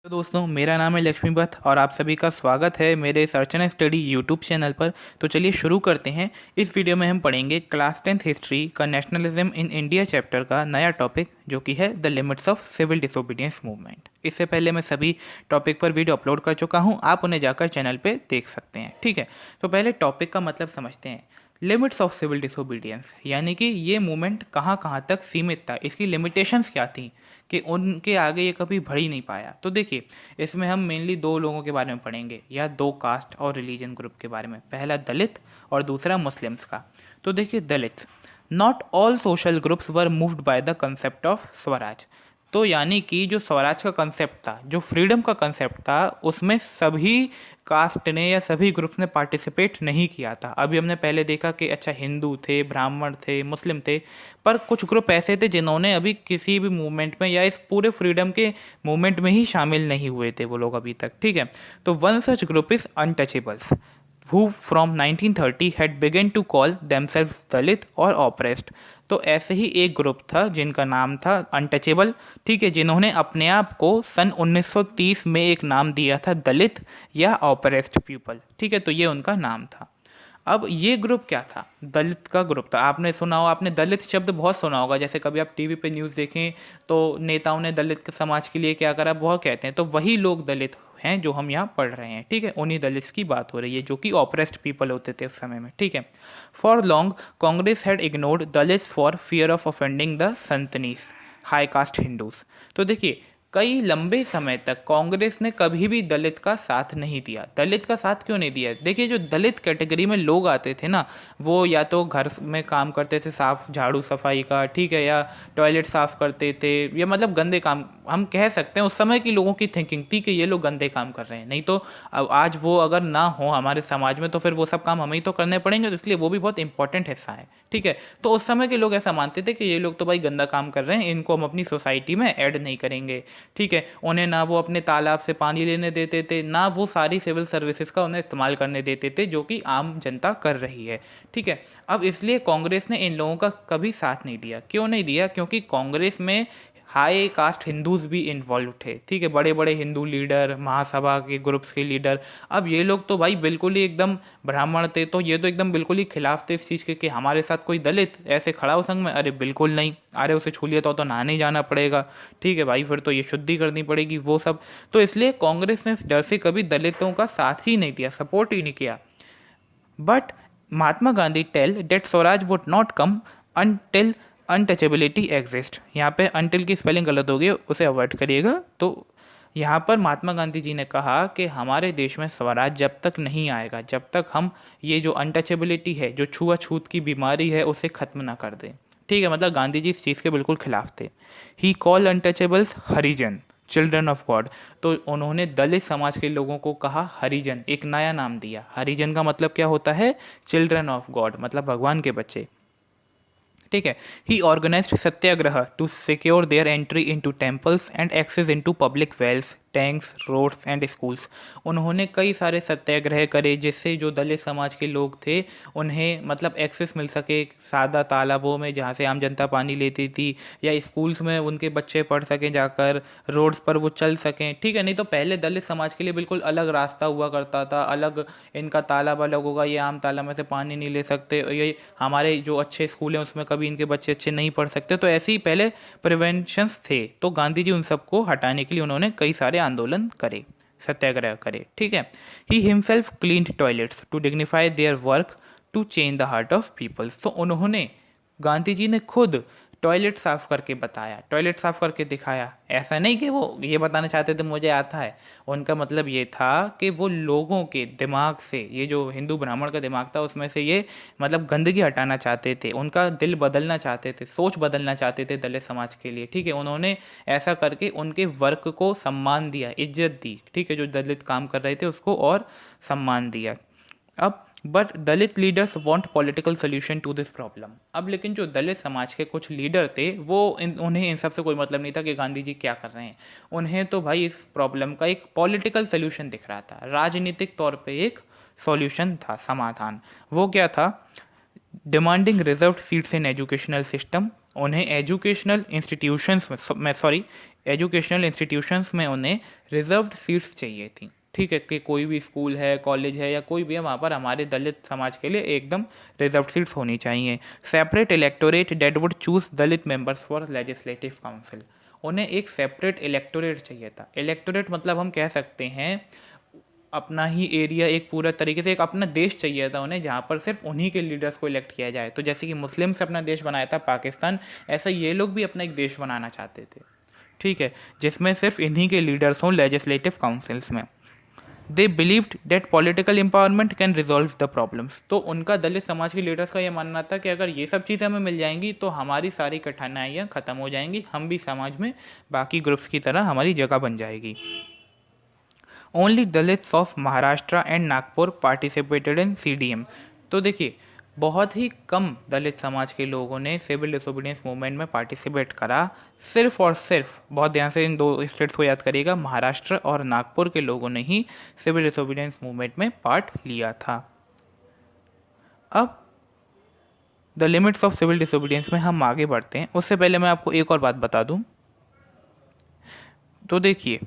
तो दोस्तों, मेरा नाम है लक्ष्मीपत और आप सभी का स्वागत है मेरे search and study YouTube channel पर। तो चलिए शुरू करते हैं। इस वीडियो में हम पढ़ेंगे क्लास 10th हिस्ट्री का नेशनलिज्म इन इंडिया चैप्टर का नया टॉपिक, जो कि है the limits of civil disobedience movement. इससे पहले मैं सभी टॉपिक पर वीडियो अपलोड कर चुका हूँ, आप उन्हें जाकर चैनल पर देख सकते हैं। ठीक है, तो पहले टॉपिक का मतलब समझते हैं। लिमिट्स ऑफ सिविल डिसोबीडियंस यानी कि ये मूवमेंट कहाँ कहाँ तक सीमित था, इसकी लिमिटेशंस क्या थी कि उनके आगे ये कभी बढ़ ही नहीं पाया। तो देखिए, इसमें हम मेनली दो लोगों के बारे में पढ़ेंगे, या दो कास्ट और रिलीजन ग्रुप के बारे में। पहला दलित और दूसरा मुस्लिम्स का। तो देखिए, Dalit, not all social groups were moved by the concept of Swaraj. तो यानी कि जो स्वराज का कंसेप्ट था, जो फ्रीडम का कंसेप्ट था, उसमें सभी कास्ट ने या सभी ग्रुप्स ने पार्टिसिपेट नहीं किया था। अभी हमने पहले देखा कि अच्छा, हिंदू थे, ब्राह्मण थे, मुस्लिम थे, पर कुछ ग्रुप ऐसे थे जिन्होंने अभी किसी भी मूवमेंट में या इस पूरे फ्रीडम के मूवमेंट में ही शामिल नहीं हुए थे वो लोग अभी तक। ठीक है, तो one such group is untouchables who from 1930 had begun to call themselves दलित और ऑप्रेस्ड। तो ऐसे ही एक ग्रुप था जिनका नाम था अनटचेबल। ठीक है, जिन्होंने अपने आप को सन 1930 में एक नाम दिया था, दलित या ऑप्रेस्ड पीपल। ठीक है, तो ये उनका नाम था। अब ये ग्रुप क्या था? दलित का ग्रुप था। आपने सुना हो, आपने दलित शब्द बहुत सुना होगा, जैसे कभी आप टीवी पे न्यूज़ देखें तो नेताओं ने दलित समाज के लिए क्या करा, बहुत कहते हैं। तो वही लोग दलित हैं जो हम यहाँ पढ़ रहे हैं। ठीक है, उन्हीं दलित्स की बात हो रही है जो कि ऑप्रेस्ड पीपल होते थे उस समय में। ठीक है, for long Congress had ignored Dalits for fear of offending the Sanatanis high caste Hindus. तो देखिए, कई लंबे समय तक कांग्रेस ने कभी भी दलित का साथ नहीं दिया। दलित का साथ क्यों नहीं दिया? देखिए, जो दलित कैटेगरी में लोग आते थे ना, वो या तो घर में काम करते थे, साफ झाड़ू सफाई का, ठीक है, या टॉयलेट साफ करते थे, या मतलब गंदे काम, हम कह सकते हैं उस समय की लोगों की थिंकिंग थी कि ये लोग गंदे काम कर रहे हैं। नहीं तो अब आज वो अगर ना हो हमारे समाज में तो फिर वो सब काम हमें ही तो करने पड़ेंगे, तो इसलिए वो भी बहुत इंपॉर्टेंट हिस्सा है। ठीक है, तो उस समय के लोग ऐसा मानते थे कि ये लोग तो भाई गंदा काम कर रहे हैं, इनको हम अपनी सोसाइटी में ऐड नहीं करेंगे। ठीक है, उन्हें ना वो अपने तालाब से पानी लेने देते थे, ना वो सारी सिविल सर्विसेज का उन्हें इस्तेमाल करने देते थे जो कि आम जनता कर रही है। ठीक है, अब इसलिए कांग्रेस ने इन लोगों का कभी साथ नहीं दिया। क्यों नहीं दिया? क्योंकि कांग्रेस में हाई कास्ट हिंदूज भी इन्वॉल्व थे। ठीक है, बड़े बड़े हिंदू लीडर, महासभा के ग्रुप्स के लीडर। अब ये लोग तो भाई बिल्कुल ही एकदम ब्राह्मण थे, तो ये तो एकदम बिल्कुल ही खिलाफ थे इस चीज़ के कि हमारे साथ कोई दलित ऐसे खड़ा हो संग में। अरे बिल्कुल नहीं, अरे उसे छू लिया तो नहाने जाना पड़ेगा। ठीक है भाई, फिर तो ये शुद्धि करनी पड़ेगी वो सब। तो इसलिए कांग्रेस ने इस डर से कभी दलितों का साथ ही नहीं दिया, सपोर्ट ही नहीं किया। But Mahatma Gandhi tell that swaraj would not come until untouchability exist. यहाँ पे अनटिल की स्पेलिंग गलत हो गई, उसे अवॉइड करिएगा। तो यहाँ पर महात्मा गांधी जी ने कहा कि हमारे देश में स्वराज जब तक नहीं आएगा, जब तक हम ये जो अनटचेबिलिटी है, जो छुआछूत की बीमारी है, उसे ख़त्म ना कर दें। ठीक है, मतलब गांधी जी इस चीज़ के बिल्कुल खिलाफ थे। He call untouchables Harijan, children of God. तो उन्होंने दलित समाज के लोगों को कहा हरिजन, एक नया नाम दिया। हरिजन का मतलब क्या होता है? चिल्ड्रन ऑफ गॉड, मतलब भगवान के बच्चे। ठीक है, he organized satyagraha to secure their entry into temples and access into public wells, tanks, roads and schools. उन्होंने कई सारे सत्याग्रह करे जिससे जो दलित समाज के लोग थे उन्हें मतलब एक्सेस मिल सके सादा तालाबों में जहाँ से आम जनता पानी लेती थी, या स्कूल्स में उनके बच्चे पढ़ सकें जाकर, रोड्स पर वो चल सकें। ठीक है, नहीं तो पहले दलित समाज के लिए बिल्कुल अलग रास्ता हुआ करता था, अलग इनका तालाब अलग होगा, ये आम तालाब में से पानी नहीं ले सकते, ये हमारे जो अच्छे स्कूल हैं उसमें कभी इनके बच्चे अच्छे नहीं पढ़ सकते। तो ऐसे ही पहले प्रिवेंशंस थे। तो गांधी जी उन सबको हटाने के लिए उन्होंने कई सारे आंदोलन करे, सत्याग्रह करे। ठीक है, he himself cleaned toilets to dignify their work to change the heart of peoples. तो उन्होंने, गांधी जी ने खुद टॉयलेट साफ करके बताया, टॉयलेट साफ करके दिखाया। ऐसा नहीं कि वो ये बताना चाहते थे मुझे आता है, उनका मतलब ये था कि वो लोगों के दिमाग से, ये जो हिंदू ब्राह्मण का दिमाग था उसमें से ये मतलब गंदगी हटाना चाहते थे, उनका दिल बदलना चाहते थे, सोच बदलना चाहते थे दलित समाज के लिए। ठीक है, उन्होंने ऐसा करके उनके वर्क को सम्मान दिया, इज्जत दी। ठीक है, जो दलित काम कर रहे थे उसको और सम्मान दिया। अब but Dalit leaders want political solution to this problem. अब लेकिन जो दलित समाज के कुछ लीडर थे वो उन्हें इन सब से कोई मतलब नहीं था कि गांधी जी क्या कर रहे हैं। उन्हें तो भाई इस प्रॉब्लम का एक पॉलिटिकल सोल्यूशन दिख रहा था, राजनीतिक तौर पे एक सॉल्यूशन था, समाधान। वो क्या था? Demanding reserve seats in educational system. उन्हें एजुकेशनल इंस्टीट्यूशंस में, सॉरी, एजुकेशनल इंस्टीट्यूशंस में उन्हें रिजर्व्ड सीट्स चाहिए थी। ठीक है, कि कोई भी स्कूल है, कॉलेज है या कोई भी है, वहाँ पर हमारे दलित समाज के लिए एकदम रिजर्व सीट्स होनी चाहिए। Separate electorate that would choose Dalit members for legislative council. उन्हें एक सेपरेट इलेक्टोरेट चाहिए था। इलेक्टोरेट मतलब हम कह सकते हैं अपना ही एरिया, एक पूरा तरीके से एक अपना देश चाहिए था उन्हें, जहाँ पर सिर्फ उन्हीं के लीडर्स को इलेक्ट किया जाए। तो जैसे कि मुस्लिम से अपना देश बनाया था पाकिस्तान, ऐसा ये लोग भी अपना एक देश बनाना चाहते थे। ठीक है, जिसमें सिर्फ इन्हीं के लीडर्स हों लेजिस्लेटिव काउंसिल्स में। They believed that political empowerment can resolve the problems. तो उनका दलित समाज के लीडर्स का ये मानना था कि अगर ये सब चीज़ें हमें मिल जाएंगी तो हमारी सारी कठिनाइयाँ खत्म हो जाएंगी, हम भी समाज में बाकी ग्रुप्स की तरह हमारी जगह बन जाएगी। Only Dalits of Maharashtra and Nagpur participated in CDM। तो देखिए, बहुत ही कम दलित समाज के लोगों ने सिविल डिसोबीडियंस मूवमेंट में पार्टिसिपेट करा। सिर्फ और सिर्फ, बहुत ध्यान से इन दो स्टेट्स को याद करिएगा, महाराष्ट्र और नागपुर के लोगों ने ही सिविल डिसोबीडियंस मूवमेंट में पार्ट लिया था। अब the limits of civil disobedience में हम आगे बढ़ते हैं, उससे पहले मैं आपको एक और बात बता दूं। तो देखिए,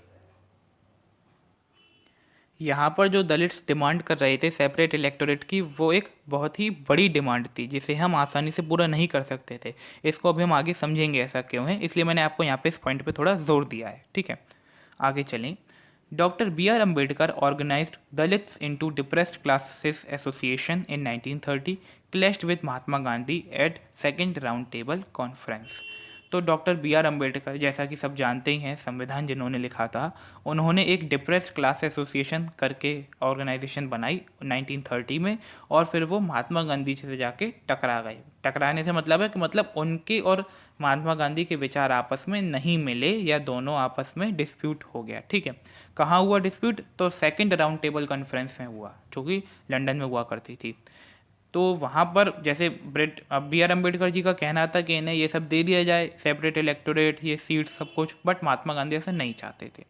यहाँ पर जो दलित्स डिमांड कर रहे थे सेपरेट इलेक्टोरेट की, वो एक बहुत ही बड़ी डिमांड थी जिसे हम आसानी से पूरा नहीं कर सकते थे। इसको अभी हम आगे समझेंगे ऐसा क्यों है, इसलिए मैंने आपको यहाँ पे इस पॉइंट पे थोड़ा जोर दिया है। ठीक है, आगे चलें। Doctor BR Ambedkar organised Dalits into depressed classes association in 1930, clashed with Mahatma Gandhi at second round table conference. तो डॉक्टर BR अम्बेडकर, जैसा कि सब जानते ही हैं, संविधान जिन्होंने लिखा था, उन्होंने एक डिप्रेस्ड क्लास एसोसिएशन करके ऑर्गेनाइजेशन बनाई 1930 में, और फिर वो महात्मा गांधी से जाके टकरा गए। टकराने से मतलब है कि मतलब उनके और महात्मा गांधी के विचार आपस में नहीं मिले, या दोनों आपस में डिस्प्यूट हो गया। ठीक है, कहाँ हुआ डिस्प्यूट? तो सेकंड राउंड टेबल कॉन्फ्रेंस में हुआ, जो कि लंदन में हुआ करती थी। तो वहाँ पर जैसे BR अम्बेडकर जी का कहना था कि इन्हें ये सब दे दिया जाए, सेपरेट इलेक्टोरेट, ये सीट, सब कुछ, बट महात्मा गांधी ऐसा नहीं चाहते थे।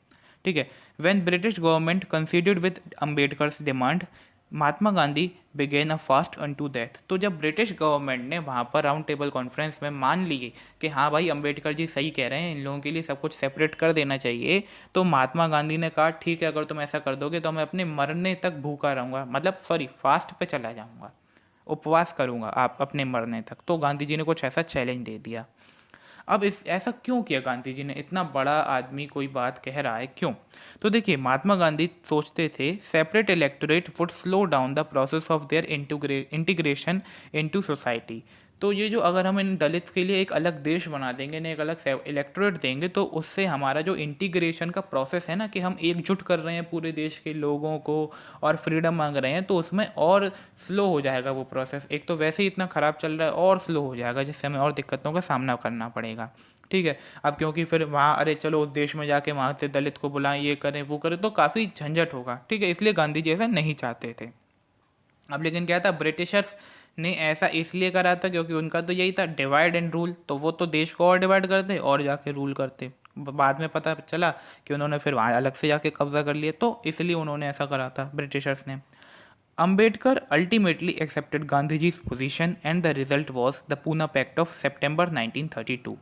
ठीक है, when British government considered with Ambedkar's demand, Mahatma Gandhi began a fast unto death. तो जब ब्रिटिश गवर्नमेंट ने वहाँ पर राउंड टेबल कॉन्फ्रेंस में मान लिए कि हाँ भाई अम्बेडकर जी सही कह रहे हैं, इन लोगों के लिए सब कुछ सेपरेट कर देना चाहिए, तो महात्मा गांधी ने कहा ठीक है, अगर तुम ऐसा कर दोगे तो मैं अपने मरने तक भूखा रहूँगा, मतलब सॉरी, फास्ट पे चला जाऊँगा, उपवास करूँगा आप अपने मरने तक। तो गांधी जी ने कुछ ऐसा चैलेंज दे दिया। अब इस ऐसा क्यों किया गांधी जी ने? इतना बड़ा आदमी कोई बात कह रहा है, क्यों? तो देखिए, महात्मा गांधी सोचते थे separate electorate would slow down the process of their integration into society. तो ये जो, अगर हम इन दलित के लिए एक अलग देश बना देंगे, इन्हें एक अलग इलेक्टोरेट देंगे, तो उससे हमारा जो इंटीग्रेशन का प्रोसेस है ना, कि हम एकजुट कर रहे हैं पूरे देश के लोगों को और फ्रीडम मांग रहे हैं, तो उसमें और स्लो हो जाएगा वो प्रोसेस। एक तो वैसे ही इतना ख़राब चल रहा है, और स्लो हो जाएगा, जिससे हमें और दिक्कतों का सामना करना पड़ेगा। ठीक है, अब क्योंकि फिर वहाँ, अरे चलो उस देश में जाके वहाँ से दलित को बुलाएं, ये करें वो करें, तो काफ़ी झंझट होगा। ठीक है, इसलिए गांधी जी ऐसा नहीं चाहते थे। अब लेकिन क्या था, ब्रिटिशर्स ने ऐसा इसलिए करा था क्योंकि उनका तो यही था डिवाइड एंड रूल। तो वो तो देश को और डिवाइड करते और जाके रूल करते। बाद में पता चला कि उन्होंने फिर वहाँ अलग से जाके कब्जा कर लिया, तो इसलिए उन्होंने ऐसा करा था ब्रिटिशर्स ने। Ambedkar ultimately accepted Gandhiji's position and the result was the Poona pact of September 1932।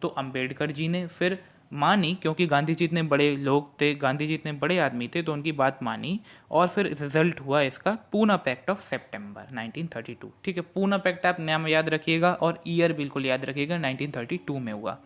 तो अम्बेडकर जी ने फिर मानी, क्योंकि गांधी जी इतने बड़े लोग थे, गांधी जी इतने बड़े आदमी थे, तो उनकी बात मानी, और फिर रिजल्ट हुआ इसका पूना पैक्ट ऑफ सितंबर 1932। ठीक है, पूना पैक्ट आप नाम याद रखिएगा और ईयर बिल्कुल याद रखिएगा, 1932 में हुआ।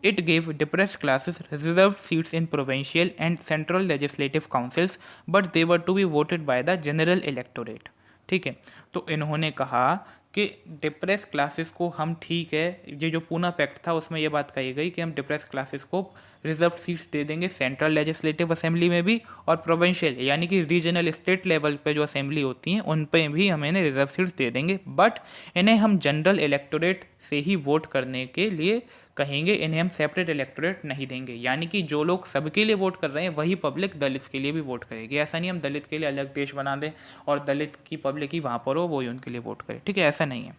It gave depressed classes reserved seats in provincial and central legislative councils, but they were to be voted by the general electorate। ठीक है, तो इन्होंने कहा कि डिप्रेस क्लासेस को हम, ठीक है, ये जो पूना पैक्ट था उसमें ये बात कही गई कि हम डिप्रेस क्लासेस को रिजर्व सीट्स दे देंगे सेंट्रल लेजिस्लेटिव असेंबली में भी, और प्रोविंशियल यानी कि रीजनल स्टेट लेवल पे जो असेंबली होती हैं उन पे भी हम इन्हें रिजर्व सीट्स दे देंगे, बट इन्हें हम जनरल इलेक्टोरेट से ही वोट करने के लिए कहेंगे, इन्हें हम सेपरेट इलेक्टोरेट नहीं देंगे। यानी कि जो लोग सबके लिए वोट कर रहे हैं वही पब्लिक दलित के लिए भी वोट करेगी। ऐसा नहीं हम दलित के लिए अलग देश बना दें और दलित की पब्लिक ही वहाँ पर हो, वही उनके लिए वोट करे। ठीक है, ऐसा नहीं है।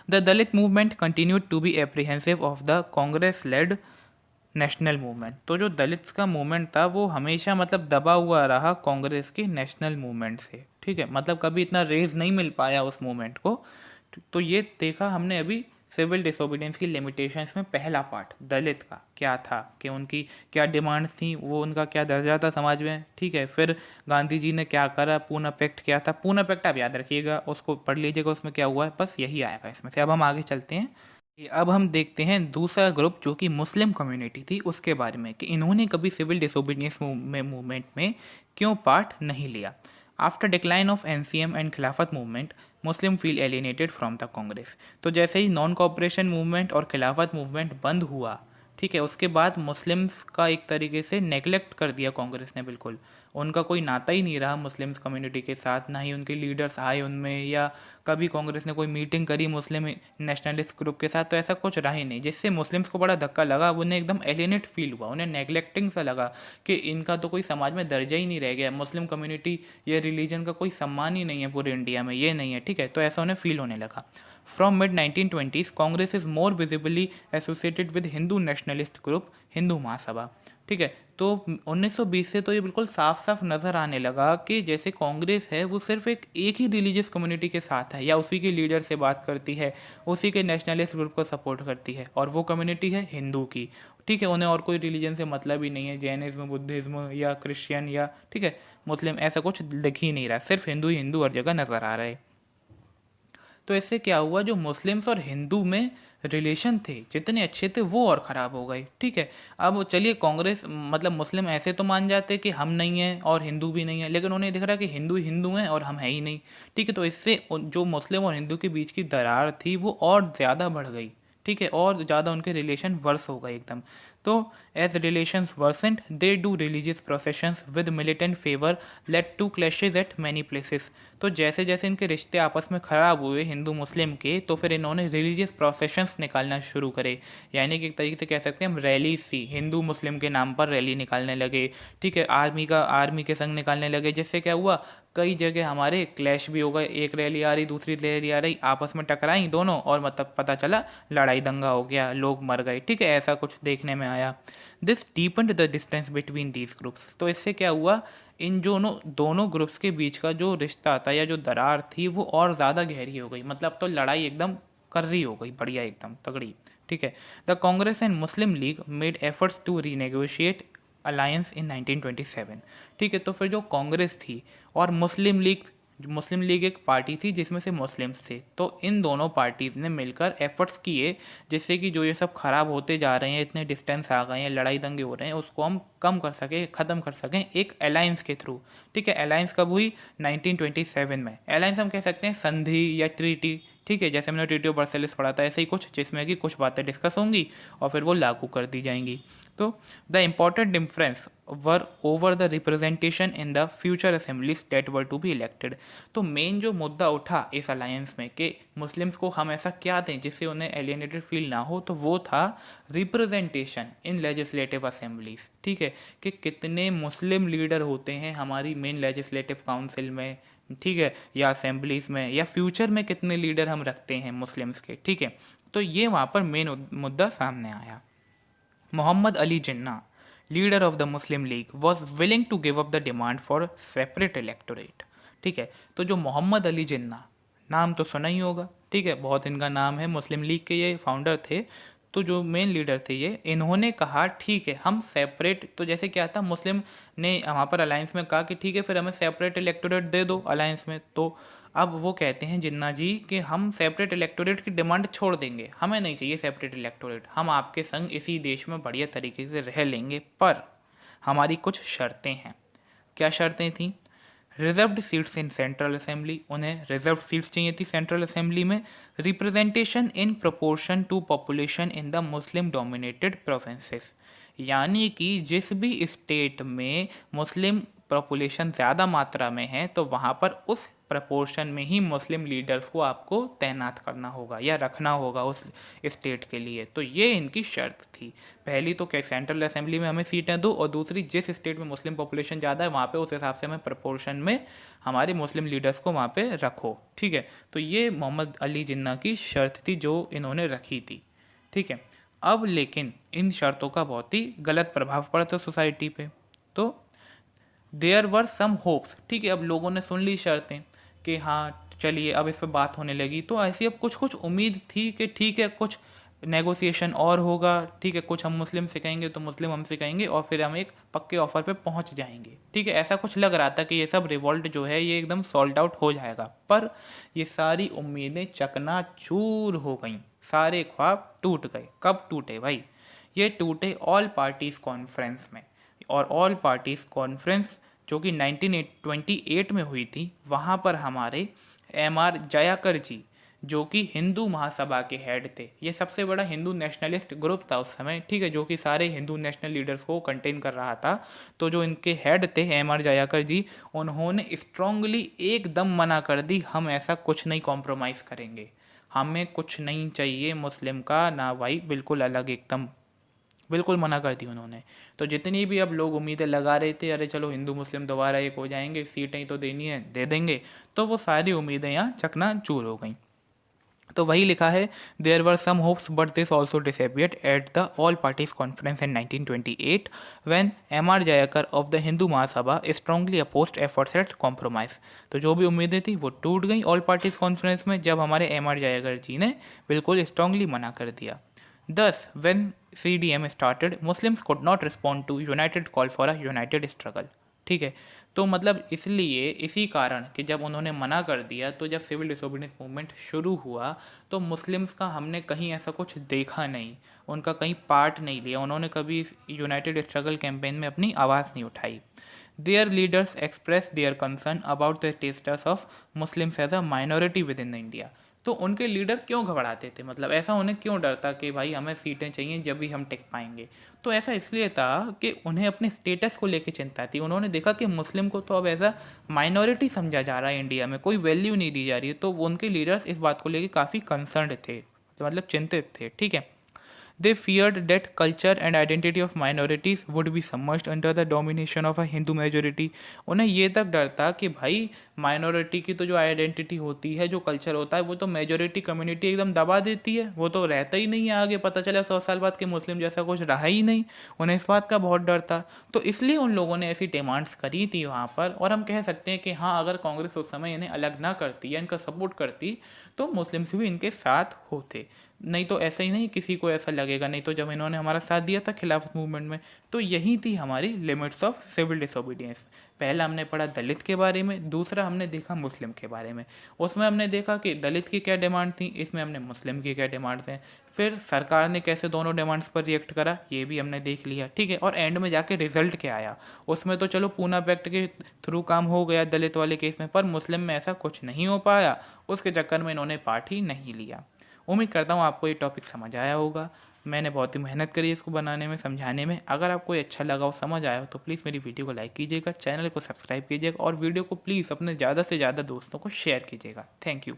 The Dalit movement continued to be apprehensive of the Congress led national movement. तो जो दलित का मूवमेंट था वो हमेशा मतलब दबा हुआ रहा कांग्रेस की नेशनल मूवमेंट से। ठीक है, मतलब कभी इतना रेज नहीं मिल पाया उस मूवमेंट को। तो ये देखा हमने अभी सिविल डिसोबीडियंस की लिमिटेशंस में पहला पार्ट दलित का क्या था, कि उनकी क्या डिमांड्स थी, वो उनका क्या दर्जा था समाज में, ठीक है। फिर गांधी जी ने क्या करा, पूना पैक्ट क्या था, पूना पैक्ट आप याद रखिएगा, उसको पढ़ लीजिएगा, उसमें क्या हुआ है, बस यही आएगा इसमें से। अब हम आगे चलते हैं। अब हम देखते हैं दूसरा ग्रुप जो कि मुस्लिम कम्युनिटी थी, उसके बारे में कि इन्होंने कभी सिविल डिसोबीडियंस मूवमेंट में क्यों पार्ट नहीं लिया। After decline of NCM and Khilafat movement, Muslim feel alienated from the Congress. तो जैसे ही नॉन कॉपरेशन मूवमेंट और खिलाफत मूवमेंट बंद हुआ, ठीक है, उसके बाद मुस्लिम्स का एक तरीके से नेग्लेक्ट कर दिया कांग्रेस ने, बिल्कुल उनका कोई नाता ही नहीं रहा मुस्लिम्स कम्युनिटी के साथ, ना ही उनके लीडर्स आए उनमें, या कभी कांग्रेस ने कोई मीटिंग करी मुस्लिम नेशनलिस्ट ग्रुप के साथ, तो ऐसा कुछ रहा ही नहीं, जिससे मुस्लिम्स को बड़ा धक्का लगा, उन्हें एकदम एलिनेट फील हुआ, उन्हें नेग्लेक्टिंग सा लगा कि इनका तो कोई समाज में दर्जा ही नहीं रह गया, मुस्लिम कम्युनिटी या रिलीजन का कोई सम्मान ही नहीं है पूरे इंडिया में, ये नहीं है, ठीक है, तो ऐसा उन्हें फील होने लगा। From mid 1920s, Congress is more visibly associated with Hindu nationalist group Hindu Mahasabha, ठीक है। तो 1920 से तो ये बिल्कुल साफ साफ नज़र आने लगा कि जैसे कांग्रेस है वो सिर्फ एक ही रिलीजियस कम्युनिटी के साथ है, या उसी के लीडर से बात करती है, उसी के नेशनलिस्ट ग्रुप को सपोर्ट करती है, और वो कम्युनिटी है हिंदू की, ठीक है। उन्हें और कोई रिलीजन से मतलब ही नहीं है, जैनिज्म, बुद्धिज्म या क्रिश्चियन या, ठीक है, मुस्लिम, ऐसा कुछ दिख ही नहीं रहा, सिर्फ हिंदू ही हिंदू हर जगह नज़र आ रहा है। तो इससे क्या हुआ, जो मुस्लिम्स और हिंदू में रिलेशन थे जितने अच्छे थे वो और ख़राब हो गए, ठीक है। अब चलिए कांग्रेस मतलब मुस्लिम ऐसे तो मान जाते कि हम नहीं हैं और हिंदू भी नहीं है, लेकिन उन्हें दिख रहा है कि हिंदू हिंदू हैं और हम है ही नहीं, ठीक है। तो इससे जो मुस्लिम और हिंदू के बीच की दरार थी वो और ज़्यादा बढ़ गई, ठीक है, और ज़्यादा उनके रिलेशन वर्स हो गए एकदम। तो as relations worsened, they do religious processions with militant fervour led to clashes at many places. तो जैसे जैसे इनके रिश्ते आपस में ख़राब हुए हिंदू मुस्लिम के, तो फिर इन्होंने रिलीजियस प्रोसेशंस निकालना शुरू करे, यानी कि एक तरीके से कह सकते हैं हम रैली सी, हिंदू मुस्लिम के नाम पर रैली निकालने लगे, ठीक है, आर्मी के संग निकालने लगे, जिससे क्या हुआ, कई जगह हमारे क्लैश भी हो गए, एक रैली आ रही दूसरी रैली आ रही, आपस में टकराई दोनों, और मतलब पता चला लड़ाई दंगा हो गया, लोग मर गए, ठीक है, ऐसा कुछ देखने में आया। This deepened the distance between these groups. तो इससे क्या हुआ, इन दोनों ग्रुप्स के बीच का जो रिश्ता था या जो दरार थी वो और ज़्यादा गहरी हो गई, मतलब तो लड़ाई एकदम कर्री हो गई, बढ़िया एकदम तगड़ी, ठीक है। The Congress and Muslim League made efforts to renegotiate alliance in 1927, ठीक है। तो फिर जो कांग्रेस थी और मुस्लिम लीग एक पार्टी थी जिसमें से मुस्लिम्स थे, तो इन दोनों पार्टीज़ ने मिलकर एफर्ट्स किए जिससे कि जो ये सब ख़राब होते जा रहे हैं, इतने डिस्टेंस आ गए हैं, लड़ाई दंगे हो रहे हैं, उसको हम कम कर सकें, ख़त्म कर सकें एक अलायंस के थ्रू, ठीक है। अलायंस कब हुई, 1927 में। अलायंस हम कह सकते हैं संधि या ट्रीटी, ठीक है, जैसे हमने ट्रीटी ऑफ वर्साइलेस पढ़ा था, ऐसे ही कुछ, जिसमें कि कुछ बातें डिस्कस होंगी और फिर वो लागू कर दी जाएंगी। तो the important difference were over the representation in the future assemblies that were to be elected. तो मेन जो मुद्दा उठा इस अलायंस में कि मुस्लिम्स को हम ऐसा क्या दें जिससे उन्हें एलियनेटेड फील ना हो, तो वो था रिप्रेजेंटेशन इन लेजिस्लेटिव असेंबलीज, ठीक है, कि कितने मुस्लिम लीडर होते हैं हमारी मेन लेजिस्लेटिव काउंसिल में, ठीक है, या असेंबलीज में, या फ्यूचर में कितने लीडर हम रखते हैं मुस्लिम्स के, ठीक है। तो ये वहाँ पर मेन मुद्दा सामने आया। Mohammad Ali Jinnah, leader of the Muslim League, was willing to give up the demand for separate electorate, ठीक है। तो जो मोहम्मद अली जिन्ना, नाम तो सुना ही होगा, ठीक है, बहुत इनका नाम है, मुस्लिम लीग के ये फाउंडर थे, तो जो मेन लीडर थे ये, इन्होंने कहा ठीक है हम सेपरेट, तो जैसे क्या था, मुस्लिम ने वहाँ पर अलायंस में कहा कि ठीक है फिर हमें सेपरेट इलेक्टोरेट दे दो अलायंस में, तो अब वो कहते हैं जिन्ना जी कि हम सेपरेट इलेक्टोरेट की डिमांड छोड़ देंगे, हमें नहीं चाहिए सेपरेट इलेक्टोरेट, हम आपके संग इसी देश में बढ़िया तरीके से रह लेंगे, पर हमारी कुछ शर्तें हैं। क्या शर्तें थीं, reserved seats in central assembly, उन्हें रिजर्व्ड सीट्स चाहिए थी सेंट्रल असेंबली में, representation in proportion to population in the Muslim dominated provinces, यानी कि जिस भी स्टेट में मुस्लिम पॉपुलेशन ज़्यादा मात्रा में है तो वहाँ पर उस प्रपोर्शन में ही मुस्लिम लीडर्स को आपको तैनात करना होगा या रखना होगा उस स्टेट के लिए। तो ये इनकी शर्त थी। पहली तो क्या, सेंट्रल असेंबली में हमें सीटें दो, और दूसरी जिस स्टेट में मुस्लिम पॉपुलेशन ज़्यादा है वहाँ पे उस हिसाब से हमें प्रपोर्शन में हमारे मुस्लिम लीडर्स को वहाँ पे रखो, ठीक है। तो ये मोहम्मद अली जिन्ना की शर्त थी जो इन्होंने रखी थी, ठीक है। अब लेकिन इन शर्तों का बहुत ही गलत प्रभाव पड़ा था सोसाइटी पे। तो देयर वर सम होप्स, ठीक है, अब लोगों ने सुन ली शर्तें कि हाँ चलिए अब इस पर बात होने लगी, तो ऐसी अब कुछ कुछ उम्मीद थी कि ठीक है कुछ नेगोशिएशन और होगा, ठीक है कुछ हम मुस्लिम से कहेंगे तो मुस्लिम हमसे कहेंगे और फिर हम एक पक्के ऑफर पे पहुंच जाएंगे, ठीक है ऐसा कुछ लग रहा था कि ये सब रिवॉल्ट जो है ये एकदम सॉल्ट आउट हो जाएगा। पर ये सारी उम्मीदें चकनाचूर हो गईं, सारे ख्वाब टूट गए। कब टूटे भाई? ये टूटे ऑल पार्टीज कॉन्फ्रेंस में। और ऑल पार्टीज कॉन्फ्रेंस जो कि 1928 में हुई थी, वहाँ पर हमारे एम आर जयाकर जी जो कि हिंदू महासभा के हेड थे, ये सबसे बड़ा हिंदू नेशनलिस्ट ग्रुप था उस समय, ठीक है जो कि सारे हिंदू नेशनल लीडर्स को कंटेन कर रहा था। तो जो इनके हेड थे एम आर जयाकर जी, उन्होंने स्ट्रांगली एकदम मना कर दी, हम ऐसा कुछ नहीं कॉम्प्रोमाइज़ करेंगे, हमें कुछ नहीं चाहिए मुस्लिम का ना भाई, बिल्कुल अलग एकदम, बिल्कुल मना कर दी उन्होंने। तो जितनी भी अब लोग उम्मीदें लगा रहे थे अरे चलो हिंदू मुस्लिम दोबारा एक हो जाएंगे, सीटें तो देनी है दे देंगे, तो वो सारी उम्मीदें यहाँ चकनाचूर हो गई। तो वही लिखा है, there were some hopes but this also disappeared at the all parties conference in 1928 when M R. Jayakar of the Hindu Mahasabha strongly opposed efforts at compromise. तो जो भी उम्मीदें थी वो टूट गई ऑल पार्टीज कॉन्फ्रेंस में जब हमारे एम.आर. जयाकर जी ने बिल्कुल स्ट्रांगली मना कर दिया। Thus, when CDM started, Muslims could not respond to united call for a united struggle। ठीक है, तो मतलब इसलिए इसी कारण कि जब उन्होंने मना कर दिया, तो जब सिविल डिसोबीडियंस मूवमेंट शुरू हुआ तो मुस्लिम्स का हमने कहीं ऐसा कुछ देखा नहीं, उनका कहीं पार्ट नहीं लिया, उन्होंने कभी इस यूनाइटेड स्ट्रगल कैंपेन में अपनी आवाज़ नहीं उठाई। Their leaders expressed their concern about the status of Muslims as a minority within India। तो उनके लीडर क्यों घबराते थे, मतलब ऐसा उन्हें क्यों डर था कि भाई हमें सीटें चाहिए जब भी हम टिक पाएंगे? तो ऐसा इसलिए था कि उन्हें अपने स्टेटस को लेकर चिंता थी। उन्होंने देखा कि मुस्लिम को तो अब ऐसा माइनॉरिटी समझा जा रहा है, इंडिया में कोई वैल्यू नहीं दी जा रही है, तो उनके लीडर्स इस बात को लेकर काफ़ी कंसर्न्ड थे, तो मतलब चिंतित थे, ठीक है। They feared that culture and identity of minorities would be submerged under the domination of a Hindu majority। उन्हें ये तक डर था कि भाई माइनॉरिटी की तो जो आइडेंटिटी होती है, जो कल्चर होता है, वो तो मेजोरिटी कम्युनिटी एकदम दबा देती है, वो तो रहता ही नहीं है आगे, पता चला 100 साल बाद कि मुस्लिम जैसा कुछ रहा ही नहीं। उन्हें इस बात का बहुत डर था, तो इसलिए उन लोगों ने ऐसी डिमांड्स करी थी वहाँ पर। और हम कह सकते हैं कि हाँ, अगर कांग्रेस उस समय इन्हें अलग ना करती या इनका सपोर्ट करती तो मुस्लिम्स भी इनके साथ होते, नहीं तो ऐसा ही नहीं किसी को ऐसा लगेगा। नहीं तो जब इन्होंने हमारा साथ दिया था खिलाफत मूवमेंट में, तो यही थी हमारी लिमिट्स ऑफ सिविल डिसोबीडियंस। पहला हमने पढ़ा दलित के बारे में, दूसरा हमने देखा मुस्लिम के बारे में। उसमें हमने देखा कि दलित की क्या डिमांड थी, इसमें हमने मुस्लिम की क्या डिमांड्स हैं, फिर सरकार ने कैसे दोनों डिमांड्स पर रिएक्ट करा ये भी हमने देख लिया, ठीक है। और एंड में जाके रिजल्ट क्या आया, उसमें तो चलो पूना पैक्ट के थ्रू काम हो गया दलित वाले केस में, पर मुस्लिम में ऐसा कुछ नहीं हो पाया, उसके चक्कर में इन्होंने पार्ट ही नहीं लिया। उम्मीद करता हूँ आपको ये टॉपिक समझ आया होगा। मैंने बहुत ही मेहनत करी इसको बनाने में, समझाने में। अगर आपको ये अच्छा लगा हो, समझ आया हो, तो प्लीज़ मेरी वीडियो को लाइक कीजिएगा, चैनल को सब्सक्राइब कीजिएगा और वीडियो को प्लीज़ अपने ज़्यादा से ज़्यादा दोस्तों को शेयर कीजिएगा। Thank you.